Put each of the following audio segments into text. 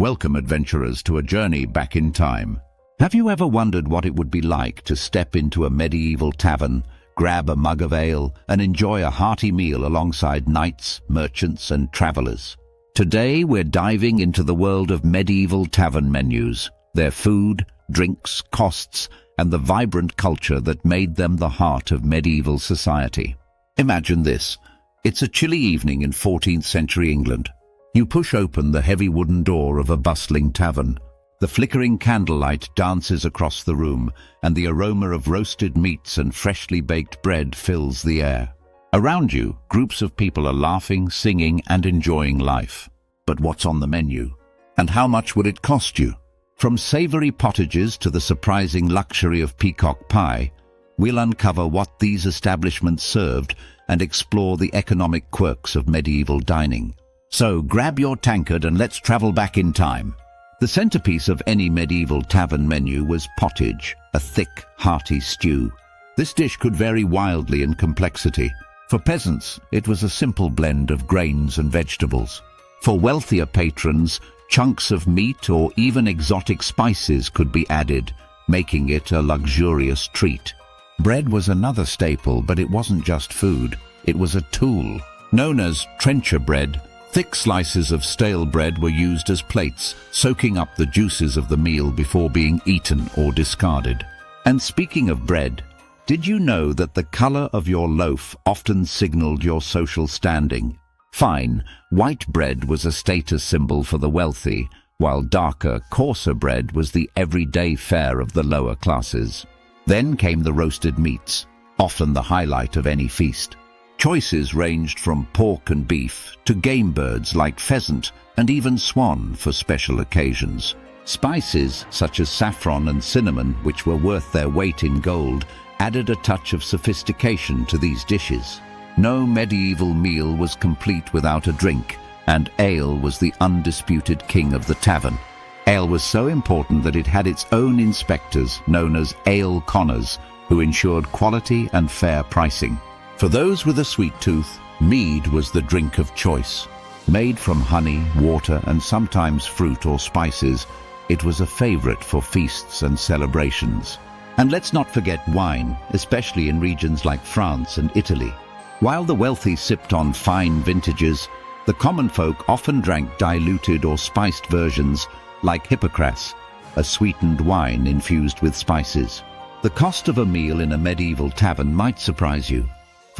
Welcome, adventurers, to a journey back in time. Have you ever wondered what it would be like to step into a medieval tavern, grab a mug of ale, and enjoy a hearty meal alongside knights, merchants, and travelers? Today, we're diving into the world of medieval tavern menus, their food, drinks, costs, and the vibrant culture that made them the heart of medieval society. Imagine this. It's a chilly evening in 14th century England. You push open the heavy wooden door of a bustling tavern. The flickering candlelight dances across the room, and the aroma of roasted meats and freshly baked bread fills the air. Around you, groups of people are laughing, singing, and enjoying life. But what's on the menu? And how much would it cost you? From savory potages to the surprising luxury of peacock pie, we'll uncover what these establishments served and explore the economic quirks of medieval dining. So grab your tankard and let's travel back in time. The centerpiece of any medieval tavern menu was pottage, a thick, hearty stew. This dish could vary wildly in complexity. For peasants, it was a simple blend of grains and vegetables. For wealthier patrons, chunks of meat or even exotic spices could be added, making it a luxurious treat. Bread was another staple, but it wasn't just food. It was a tool. Known as trencher bread, thick slices of stale bread were used as plates, soaking up the juices of the meal before being eaten or discarded. And speaking of bread, did you know that the color of your loaf often signaled your social standing? Fine, white bread was a status symbol for the wealthy, while darker, coarser bread was the everyday fare of the lower classes. Then came the roasted meats, often the highlight of any feast. Choices ranged from pork and beef to game birds like pheasant and even swan for special occasions. Spices such as saffron and cinnamon, which were worth their weight in gold, added a touch of sophistication to these dishes. No medieval meal was complete without a drink, and ale was the undisputed king of the tavern. Ale was so important that it had its own inspectors, known as ale conners, who ensured quality and fair pricing. For those with a sweet tooth, mead was the drink of choice. Made from honey, water, and sometimes fruit or spices, it was a favorite for feasts and celebrations. And let's not forget wine, especially in regions like France and Italy. While the wealthy sipped on fine vintages, the common folk often drank diluted or spiced versions like hippocras, a sweetened wine infused with spices. The cost of a meal in a medieval tavern might surprise you.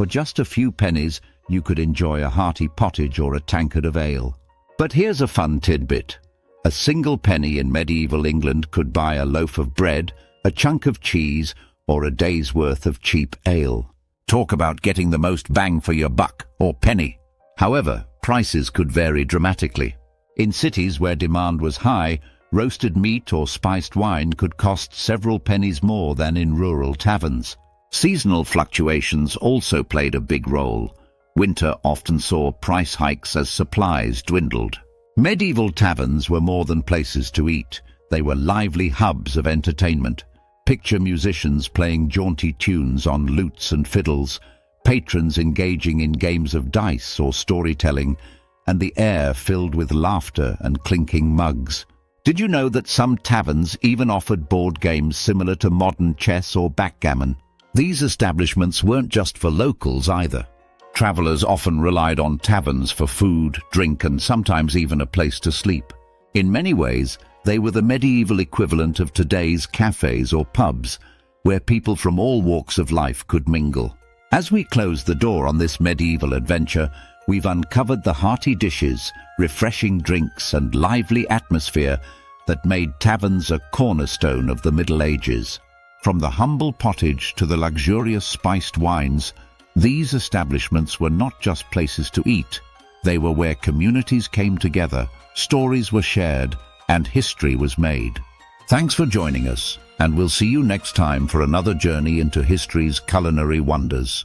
For just a few pennies, you could enjoy a hearty pottage or a tankard of ale. But here's a fun tidbit. A single penny in medieval England could buy a loaf of bread, a chunk of cheese, or a day's worth of cheap ale. Talk about getting the most bang for your buck, or penny. However, prices could vary dramatically. In cities where demand was high, roasted meat or spiced wine could cost several pennies more than in rural taverns. Seasonal fluctuations also played a big role. Winter often saw price hikes as supplies dwindled. Medieval taverns were more than places to eat. They were lively hubs of entertainment. Picture musicians playing jaunty tunes on lutes and fiddles, patrons engaging in games of dice or storytelling, and the air filled with laughter and clinking mugs. Did you know that some taverns even offered board games similar to modern chess or backgammon? These establishments weren't just for locals either. Travelers often relied on taverns for food, drink, and sometimes even a place to sleep. In many ways, they were the medieval equivalent of today's cafes or pubs, where people from all walks of life could mingle. As we close the door on this medieval adventure, we've uncovered the hearty dishes, refreshing drinks, and lively atmosphere that made taverns a cornerstone of the Middle Ages. From the humble pottage to the luxurious spiced wines, these establishments were not just places to eat. They were where communities came together, stories were shared, and history was made. Thanks for joining us, and we'll see you next time for another journey into history's culinary wonders.